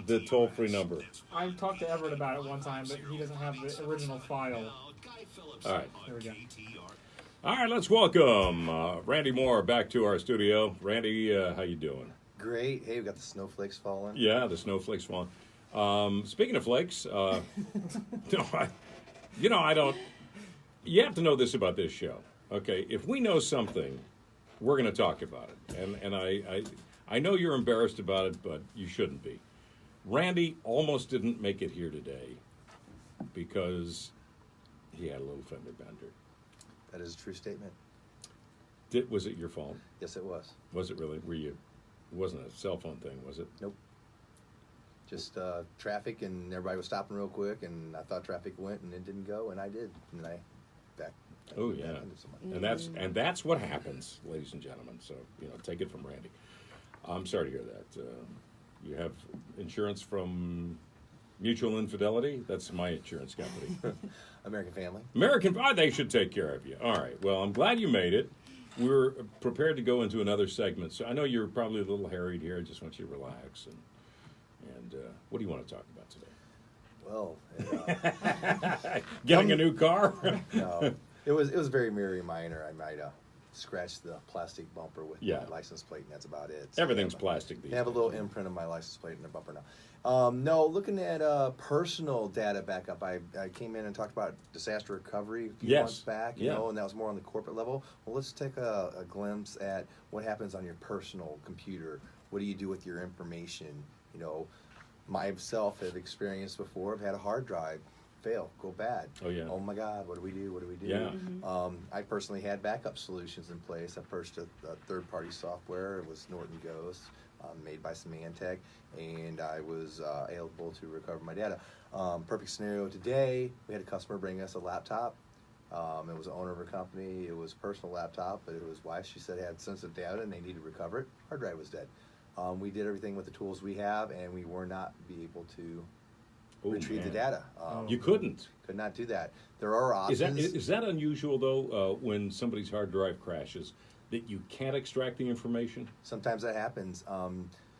The toll-free number. I've talked to Everett about it one time, but he doesn't have the original file. All right. There we go. All right, let's welcome Randy Moore back to our studio. Randy, how you doing? Great. Hey, we got the snowflakes falling. Yeah, the snowflakes falling. Speaking of flakes, no, I don't. You have to know this about this show. Okay, if we know something, we're going to talk about it. And I know you're embarrassed about it, but you shouldn't be. Randy almost didn't make it here today because he had a little fender bender. That is a true statement. Was it your fault? Yes, it was. Was it really? Were you? It wasn't a cell phone thing, was it? Nope. Just traffic, and everybody was stopping real quick, and I thought traffic went, and it didn't go, and I did, and I back. Oh yeah, and that's what happens, ladies and gentlemen. So take it from Randy. I'm sorry to hear that. You have insurance from Mutual Infidelity. That's my insurance company. American Family. They should take care of you. All right. Well, I'm glad you made it. We're prepared to go into another segment. So I know you're probably a little harried here. I just want you to relax. And what do you want to talk about today? Well, getting a new car. No, it was very minor. I might scratch the plastic bumper with my license plate, and that's about it. So everything's plastic these days. I have a little imprint of my license plate in the bumper now. No, looking at personal data backup, I came in and talked about disaster recovery a few months back, you know, and that was more on the corporate level. Well, let's take a glimpse at what happens on your personal computer. What do you do with your information? You know, myself have experienced before. I've had a hard drive fail, go bad. Oh yeah. Oh my God, what do we do? What do we do? Yeah. I personally had backup solutions in place. I purchased a third-party software. It was Norton Ghost, made by Symantec, and I was able to recover my data. Perfect scenario today, we had a customer bring us a laptop. It was the owner of a company. It was a personal laptop, but it was wife. She said it had sensitive data and they needed to recover it. Hard drive was dead. We did everything with the tools we have, and we were not be able to retrieve the data. You couldn't. Could not do that. There are options. Is that unusual though? When somebody's hard drive crashes, that you can't extract the information? Sometimes that happens.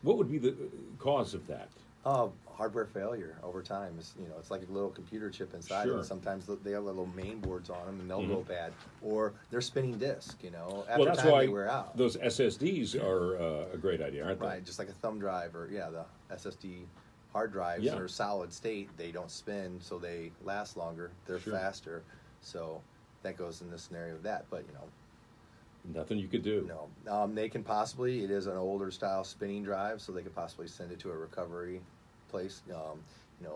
What would be the cause of that? Hardware failure over time. It's like a little computer chip inside, and sometimes they have little main boards on them, and they'll go bad, or they're spinning disk. After that's time why they wear out. Those SSDs are a great idea, aren't they? Right, just like a thumb drive, or the SSD hard drives are solid state. They don't spin, so they last longer. They're faster, so that goes in the scenario of that. But nothing you could do. No, they can possibly. It is an older style spinning drive, so they could possibly send it to a recovery place.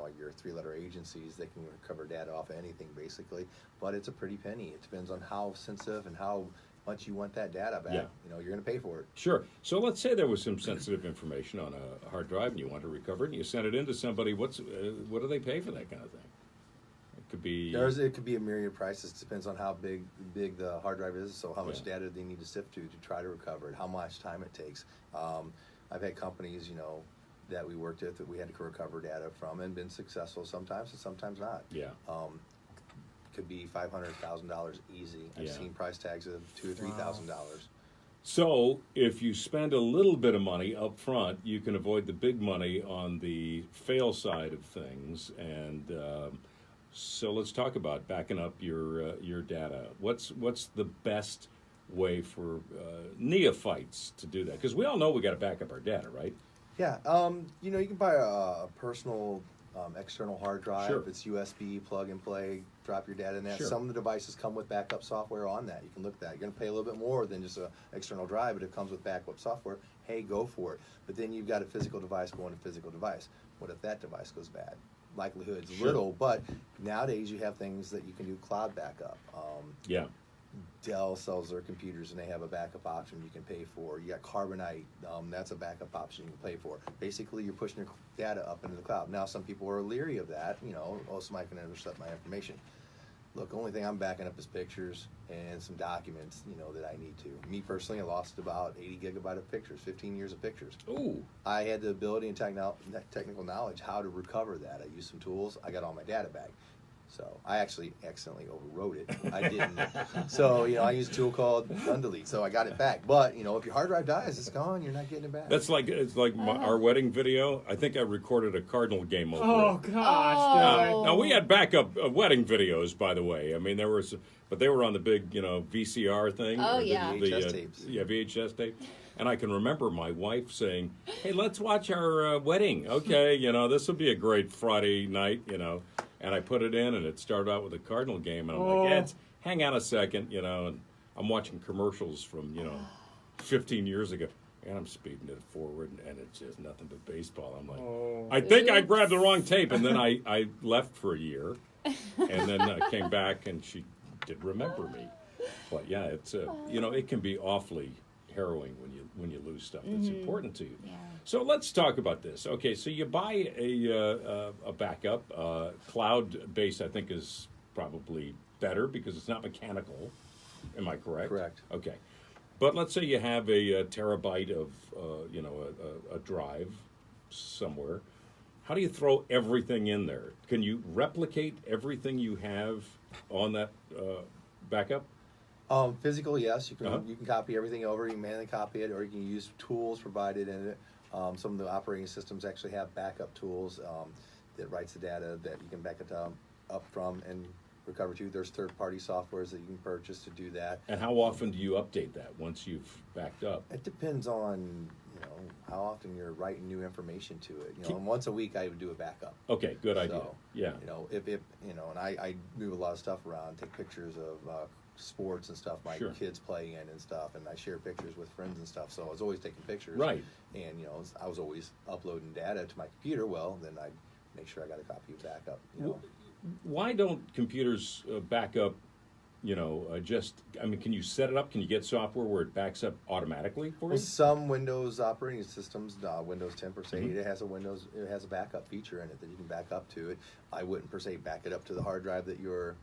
Like your three-letter agencies, they can recover data off of anything basically. But it's a pretty penny. It depends on how sensitive and how much you want that data back. You're going to pay for it. Sure. So let's say there was some sensitive information on a hard drive, and you want to recover it, and you send it in to somebody. What do they pay for that kind of thing? It could be a myriad of prices. It depends on how big the hard drive is, so how much data they need to sift to try to recover it, how much time it takes. I've had companies, that we worked with that we had to recover data from and been successful sometimes and sometimes not. Yeah. Could be $500,000 easy. I've seen price tags of $2,000 or $3,000. So if you spend a little bit of money up front, you can avoid the big money on the fail side of things. And so let's talk about backing up your data. What's the best way for neophytes to do that? Because we all know we got to back up our data, right? Yeah. You can buy a personal external hard drive. Sure. It's USB, plug and play, drop your data in that. Sure. Some of the devices come with backup software on that. You can look at that. You're going to pay a little bit more than just an external drive, but it comes with backup software. Hey, go for it. But then you've got a physical device going to physical device. What if that device goes bad? Likelihood's little, but nowadays you have things that you can do cloud backup. Dell sells their computers and they have a backup option you can pay for. You got Carbonite, that's a backup option you can pay for. Basically, you're pushing your data up into the cloud. Now, some people are leery of that. Somebody can intercept my information. Look, the only thing I'm backing up is pictures and some documents, that I need to. Me personally, I lost about 80 gigabyte of pictures, 15 years of pictures. Ooh. I had the ability and technical knowledge how to recover that. I used some tools. I got all my data back. So I actually accidentally overwrote it. I didn't. So, I used a tool called undelete. So I got it back. But, if your hard drive dies, it's gone. You're not getting it back. It's like our wedding video. I think I recorded a Cardinal game over Oh it. gosh. Now we had backup wedding videos, by the way. I mean, but they were on the big, VCR thing. Oh, or yeah. VHS tapes. Yeah, VHS tape. And I can remember my wife saying, "Hey, let's watch our wedding." Okay, this will be a great Friday night, And I put it in, and it started out with a Cardinal game, and I'm like, hang on a second, and I'm watching commercials from, 15 years ago, and I'm speeding it forward, and it's just nothing but baseball. I'm like, I think I grabbed the wrong tape, and then I left for a year, and then came back, and she did remember me. But yeah, it's it can be awfully harrowing when you lose stuff that's important to you. Yeah. So let's talk about this. Okay, so you buy a backup. Cloud-based, I think, is probably better because it's not mechanical. Am I correct? Correct. Okay. But let's say you have a terabyte of, a drive somewhere. How do you throw everything in there? Can you replicate everything you have on that backup? Physical, yes. You can copy everything over. You can manually copy it, or you can use tools provided in it. Some of the operating systems actually have backup tools that writes the data that you can back it up from and recover to. There's third-party softwares that you can purchase to do that. And how often do you update that once you've backed up? It depends on how often you're writing new information to it. And once a week I would do a backup. Okay, good idea. So, yeah. If and I move a lot of stuff around, take pictures of sports and stuff my kids play in and stuff, and I share pictures with friends and stuff. So I was always taking pictures. Right. And I was always uploading data to my computer. Well, then I make sure I got a copy of backup. Why don't computers back up? Can you set it up? Can you get software where it backs up automatically for you? Some Windows operating systems, Windows 10 per se, it has a backup feature in it that you can back up to it. I wouldn't per se back it up to the hard drive that you're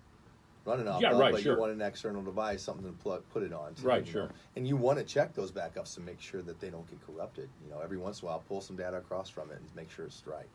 running off of, but you want an external device, something to put it on. Right, sure. And you want to check those backups to make sure that they don't get corrupted. Every once in a while, pull some data across from it and make sure it's right.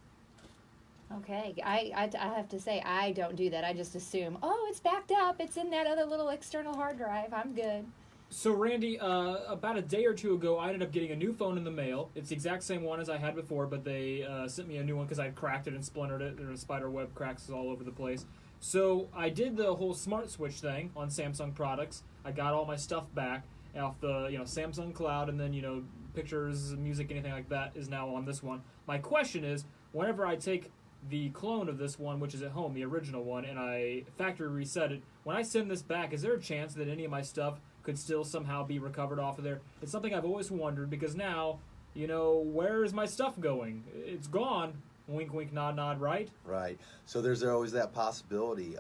Okay, I have to say, I don't do that. I just assume, it's backed up. It's in that other little external hard drive. I'm good. So, Randy, about a day or two ago, I ended up getting a new phone in the mail. It's the exact same one as I had before, but they sent me a new one because I cracked it and splintered it. There were spider web cracks all over the place. So I did the whole smart switch thing on Samsung products. I got all my stuff back off the Samsung Cloud, and then pictures, music, anything like that is now on this one. My question is, whenever I take the clone of this one, which is at home, the original one, and I factory reset it, when I send this back, is there a chance that any of my stuff could still somehow be recovered off of there? It's something I've always wondered, because now, where is my stuff going? It's gone. Wink, wink, nod, nod, right? Right. So there's always that possibility.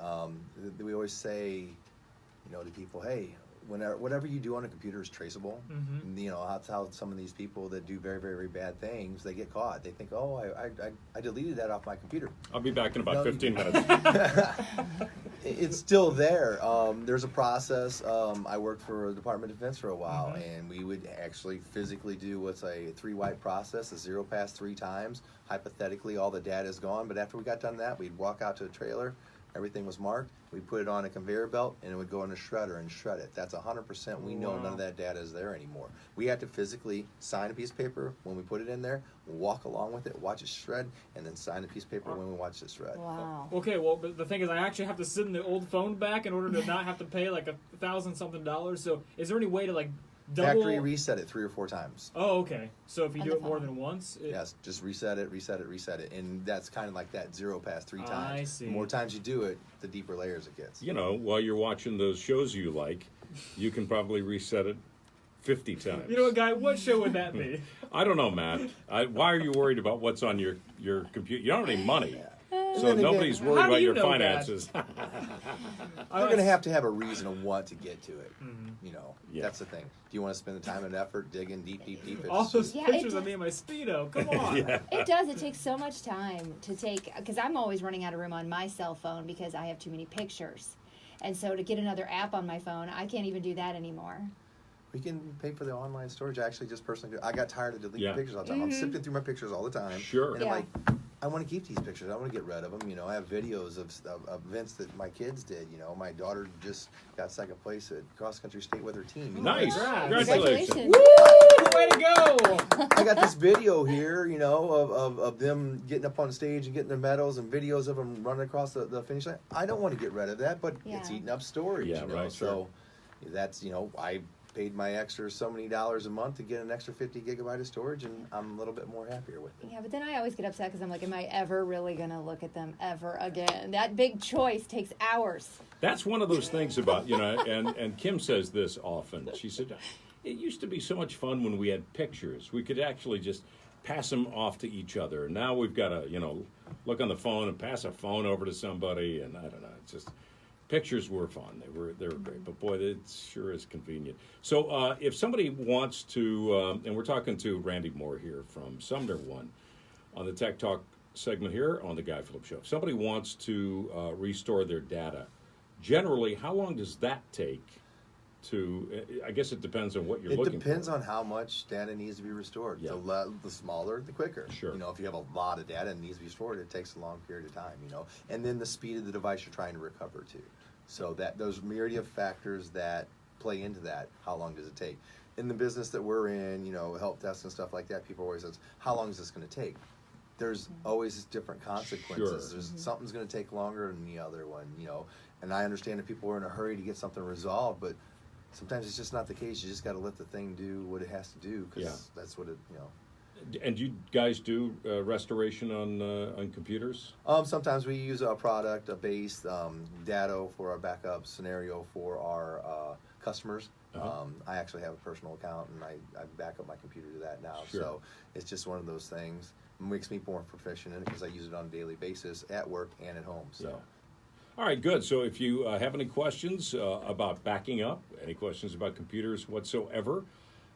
We always say, to people, hey, whatever you do on a computer is traceable. Mm-hmm. That's how some of these people that do very, very bad things, they get caught. They think, I deleted that off my computer. I'll be back in about 15 minutes. It's still there. There's a process. I worked for the Department of Defense for a while, and we would actually physically do what's a 3-wipe process, a 0 pass 3 times. Hypothetically, all the data is gone, but after we got done that, we'd walk out to the trailer. Everything was marked. We'd put it on a conveyor belt, and it would go in a shredder and shred it. That's 100%. We know none of that data is there anymore. We have to physically sign a piece of paper when we put it in there, walk along with it, watch it shred, and then sign a piece of paper when we watch it shred. Wow. Okay, well, but the thing is, I actually have to send the old phone back in order to not have to pay like $1,000-something. So is there any way to double... Factory reset it 3 or 4 times. Oh, okay. So if you do it more than once? Yes, just reset it. And that's kind of like that 0 pass 3 times. I see. The more times you do it, the deeper layers it gets. While you're watching those shows you like, you can probably reset it 50 times. You know what, Guy? What show would that be? I don't know, Matt. Why are you worried about what's on your computer? You don't have any money. So nobody's worried about your finances. You're going to have a reason to want to get to it. That's the thing. Do you want to spend the time and effort digging deep? All those pictures of me in my Speedo. Come on. It does. It takes so much time to take, because I'm always running out of room on my cell phone because I have too many pictures. And so to get another app on my phone, I can't even do that anymore. We can pay for the online storage. I actually just personally do. I got tired of deleting pictures all the time. I'm sifting through my pictures all the time. Sure. And I'm like, I want to keep these pictures. I want to get rid of them. You know, I have videos of events that my kids did. You know, my daughter just got second place at cross country state with her team. You know, Nice. Congrats. Congratulations. Woo! Way to go! I got this video here, you know, of them getting up on stage and getting their medals, and videos of them running across the finish line. I don't want to get rid of that, but it's Yeah. eating up storage. Yeah, you know? right, So that's, you know, I paid my extra so many dollars a month to get an extra 50 gigabyte of storage, and I'm a little bit more happier with it. Yeah, but then I always get upset because I'm like, am I ever really going to look at them ever again? That big choice takes hours. That's one of those things about, you know, and Kim says this often. She said, it used to be so much fun when we had pictures. We could actually just pass them off to each other. Now we've got to, you know, look on the phone and pass a phone over to somebody, and I don't know, it's just... Pictures were fun. They were great, but boy, it sure is convenient. So if somebody wants to, and we're talking to Randy Moore here from SumnerOne on the Tech Talk segment here on the Guy Phillips Show. If somebody wants to restore their data, generally, how long does that take? I guess it depends on what you're looking for. It depends on how much data needs to be restored. Yeah. The smaller, the quicker. Sure. You know, if you have a lot of data and needs to be stored, it takes a long period of time, you know. And then the speed of the device you're trying to recover to. So that those myriad of factors that play into that, how long does it take? In the business that we're in, you know, help desk and stuff like that, people always ask, how long is this going to take? There's always different consequences. Sure. There's something's going to take longer than the other one, you know. And I understand that people are in a hurry to get something resolved, but sometimes it's just not the case. You just got to let the thing do what it has to do, because that's what it, you know. And you guys do restoration on computers? Sometimes we use a product, a base, Dado for our backup scenario for our customers. I actually have a personal account, and I back up my computer to that now. Sure. So it's just one of those things. It makes me more proficient in it because I use it on a daily basis at work and at home. So. Yeah. All right, good. So if you have any questions about backing up, any questions about computers whatsoever,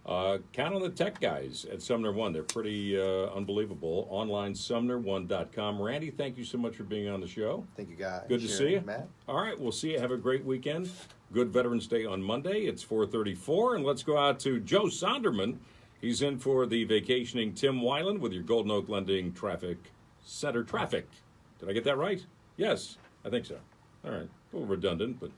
count on the tech guys at SumnerOne. They're pretty unbelievable. Online, SumnerOne.com. Randy, thank you so much for being on the show. Thank you, guys. Good to Sharon, see you. Matt. All right, we'll see you. Have a great weekend. Good Veterans Day on Monday. It's 4:34, and let's go out to Joe Sonderman. He's in for the vacationing Tim Weiland with your Golden Oak Lending Traffic Center traffic. Did I get that right? Yes, I think so. All right, a little redundant, but